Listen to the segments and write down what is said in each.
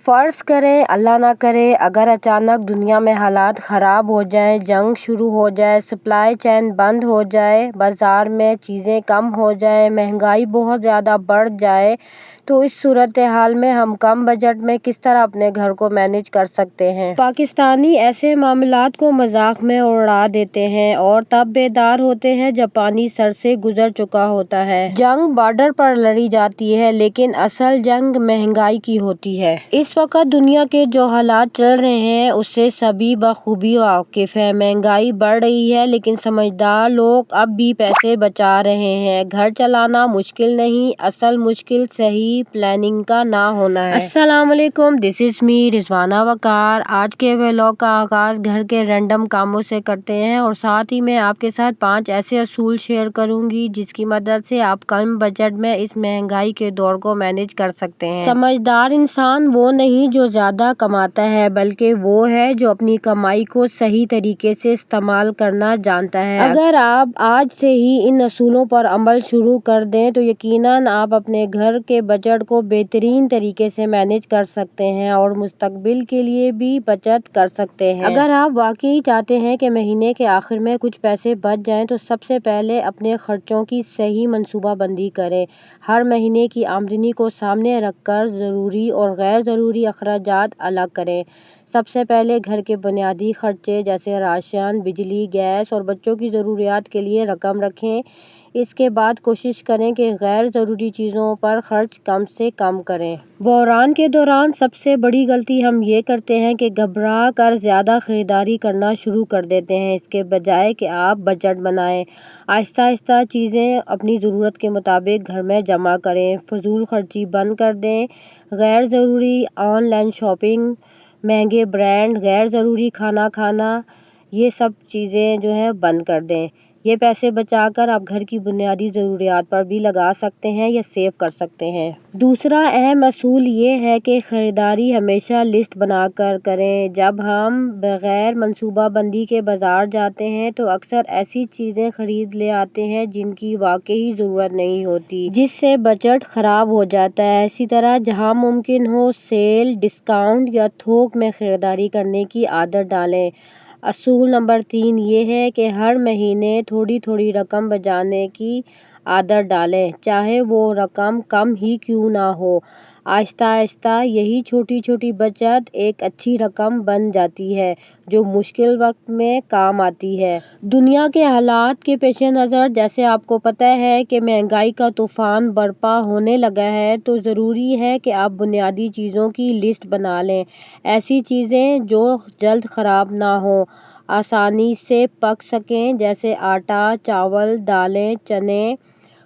فرض کریں اللہ نہ کرے اگر اچانک دنیا میں حالات خراب ہو جائیں، جنگ شروع ہو جائے، سپلائی چین بند ہو جائے، بازار میں چیزیں کم ہو جائیں، مہنگائی بہت زیادہ بڑھ جائے، تو اس صورتحال میں ہم کم بجٹ میں کس طرح اپنے گھر کو مینیج کر سکتے ہیں؟ پاکستانی ایسے معاملات کو مذاق میں اڑا دیتے ہیں اور تب بیدار ہوتے ہیں جب پانی سر سے گزر چکا ہوتا ہے۔ جنگ بارڈر پر لڑی جاتی ہے لیکن اصل جنگ مہنگائی کی ہوتی ہے۔ اس وقت دنیا کے جو حالات چل رہے ہیں اس سے سبھی بخوبی واقف ہیں۔ مہنگائی بڑھ رہی ہے لیکن سمجھدار لوگ اب بھی پیسے بچا رہے ہیں۔ گھر چلانا مشکل نہیں، اصل مشکل صحیح پلاننگ کا نہ ہونا ہے۔ السلام علیکم، دس از می رضوانہ وقار۔ آج کے ویلاگ کا آغاز گھر کے رینڈم کاموں سے کرتے ہیں اور ساتھ ہی میں آپ کے ساتھ 5 ایسے اصول شیئر کروں گی جس کی مدد سے آپ کم بجٹ میں اس مہنگائی کے دور کو مینیج کر سکتے ہیں۔ سمجھدار انسان وہ نہیں جو زیادہ کماتا ہے بلکہ وہ ہے جو اپنی کمائی کو صحیح طریقے سے استعمال کرنا جانتا ہے۔ اگر آپ آج سے ہی ان اصولوں پر عمل شروع کر دیں تو یقیناً آپ اپنے گھر کے بجٹ کو بہترین طریقے سے مینیج کر سکتے ہیں اور مستقبل کے لیے بھی بچت کر سکتے ہیں۔ اگر آپ واقعی چاہتے ہیں کہ مہینے کے آخر میں کچھ پیسے بچ جائیں تو سب سے پہلے اپنے خرچوں کی صحیح منصوبہ بندی کریں۔ ہر مہینے کی آمدنی کو سامنے رکھ کر ضروری اور غیر ضروری اخراجات الگ کریں۔ سب سے پہلے گھر کے بنیادی خرچے جیسے راشن، بجلی، گیس اور بچوں کی ضروریات کے لیے رقم رکھیں۔ اس کے بعد کوشش کریں کہ غیر ضروری چیزوں پر خرچ کم سے کم کریں۔ بحران کے دوران سب سے بڑی غلطی ہم یہ کرتے ہیں کہ گھبرا کر زیادہ خریداری کرنا شروع کر دیتے ہیں، اس کے بجائے کہ آپ بجٹ بنائیں۔ آہستہ آہستہ چیزیں اپنی ضرورت کے مطابق گھر میں جمع کریں۔ فضول خرچی بند کر دیں۔ غیر ضروری آن لائن شاپنگ، مہنگے برانڈ، غیر ضروری کھانا کھانا، یہ سب چیزیں جو ہیں بند کر دیں۔ یہ پیسے بچا کر آپ گھر کی بنیادی ضروریات پر بھی لگا سکتے ہیں یا سیو کر سکتے ہیں۔ دوسرا اہم اصول یہ ہے کہ خریداری ہمیشہ لسٹ بنا کر کریں۔ جب ہم بغیر منصوبہ بندی کے بازار جاتے ہیں تو اکثر ایسی چیزیں خرید لے آتے ہیں جن کی واقعی ضرورت نہیں ہوتی، جس سے بجٹ خراب ہو جاتا ہے۔ اسی طرح جہاں ممکن ہو سیل، ڈسکاؤنٹ یا تھوک میں خریداری کرنے کی عادت ڈالیں۔ اصول نمبر 3 یہ ہے کہ ہر مہینے تھوڑی تھوڑی رقم بچانے کی عادت ڈالیں، چاہے وہ رقم کم ہی کیوں نہ ہو۔ آہستہ آہستہ یہی چھوٹی چھوٹی بچت ایک اچھی رقم بن جاتی ہے جو مشکل وقت میں کام آتی ہے۔ دنیا کے حالات کے پیش نظر جیسے آپ کو پتہ ہے کہ مہنگائی کا طوفان برپا ہونے لگا ہے تو ضروری ہے کہ آپ بنیادی چیزوں کی لسٹ بنا لیں۔ ایسی چیزیں جو جلد خراب نہ ہوں، آسانی سے پک سکیں جیسے آٹا، چاول، دالیں، چنے،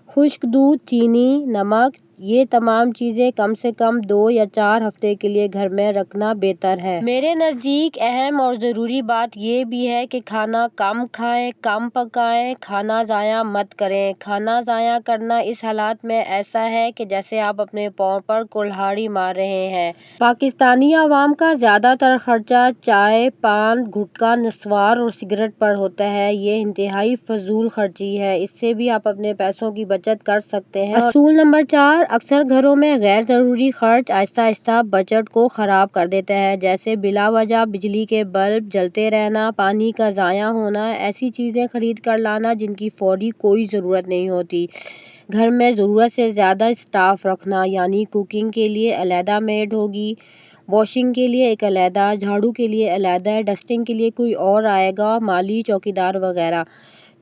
خشک دودھ، چینی، نمک، یہ تمام چیزیں کم سے کم 2 یا 4 ہفتے کے لیے گھر میں رکھنا بہتر ہے۔ میرے نزدیک اہم اور ضروری بات یہ بھی ہے کہ کھانا کم کھائیں، کم پکائیں، کھانا ضائع مت کریں۔ کھانا ضائع کرنا اس حالت میں ایسا ہے کہ جیسے آپ اپنے پاؤں پر کلہاڑی مار رہے ہیں۔ پاکستانی عوام کا زیادہ تر خرچہ چائے، پان، گٹکا، نسوار اور سگریٹ پر ہوتا ہے۔ یہ انتہائی فضول خرچی ہے، اس سے بھی آپ اپنے پیسوں کی بچت کر سکتے ہیں۔ اصول نمبر 4 اکثر گھروں میں غیر ضروری خرچ آہستہ آہستہ بجٹ کو خراب کر دیتا ہے، جیسے بلا وجہ بجلی کے بلب جلتے رہنا، پانی کا ضائع ہونا، ایسی چیزیں خرید کر لانا جن کی فوری کوئی ضرورت نہیں ہوتی۔ گھر میں ضرورت سے زیادہ اسٹاف رکھنا، یعنی کوکنگ کے لیے علیحدہ میڈ ہوگی، واشنگ کے لیے ایک علیحدہ، جھاڑو کے لیے علیحدہ، ڈسٹنگ کے لیے کوئی اور آئے گا، مالی چوکیدار وغیرہ۔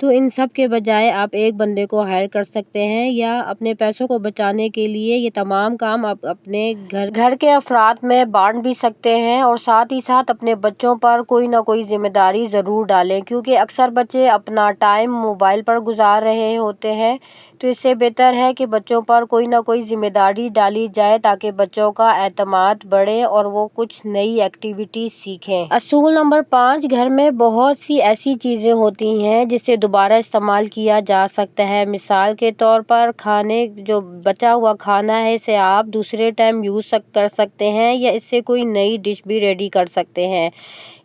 تو ان سب کے بجائے آپ ایک بندے کو ہائر کر سکتے ہیں یا اپنے پیسوں کو بچانے کے لیے یہ تمام کام آپ اپنے گھر کے افراد میں بانٹ بھی سکتے ہیں اور ساتھ ہی ساتھ اپنے بچوں پر کوئی نہ کوئی ذمہ داری ضرور ڈالیں، کیونکہ اکثر بچے اپنا ٹائم موبائل پر گزار رہے ہوتے ہیں، تو اس سے بہتر ہے کہ بچوں پر کوئی نہ کوئی ذمہ داری ڈالی جائے تاکہ بچوں کا اعتماد بڑھے اور وہ کچھ نئی ایکٹیویٹی سیکھیں۔ اصول نمبر 5 گھر میں بہت سی ایسی چیزیں ہوتی ہیں جسے دوبارہ استعمال کیا جا سکتا ہے۔ مثال کے طور پر کھانے جو بچا ہوا کھانا ہے اسے آپ دوسرے ٹائم یوز کر سکتے ہیں یا اس سے کوئی نئی ڈش بھی ریڈی کر سکتے ہیں۔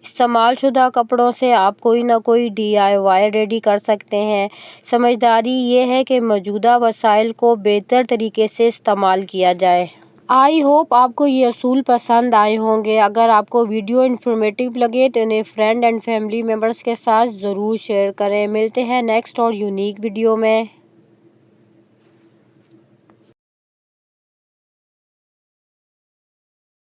استعمال شدہ کپڑوں سے آپ کوئی نہ کوئی DIY ریڈی کر سکتے ہیں۔ سمجھداری یہ ہے کہ موجودہ وسائل کو بہتر طریقے سے استعمال کیا جائے۔ آئی ہوپ آپ کو یہ اصول پسند آئے ہوں گے۔ اگر آپ کو ویڈیو انفارمیٹیو لگے تو انہیں فرینڈ اینڈ فیملی ممبرس کے ساتھ ضرور شیئر کریں۔ ملتے ہیں نیکسٹ اور یونیک ویڈیو میں۔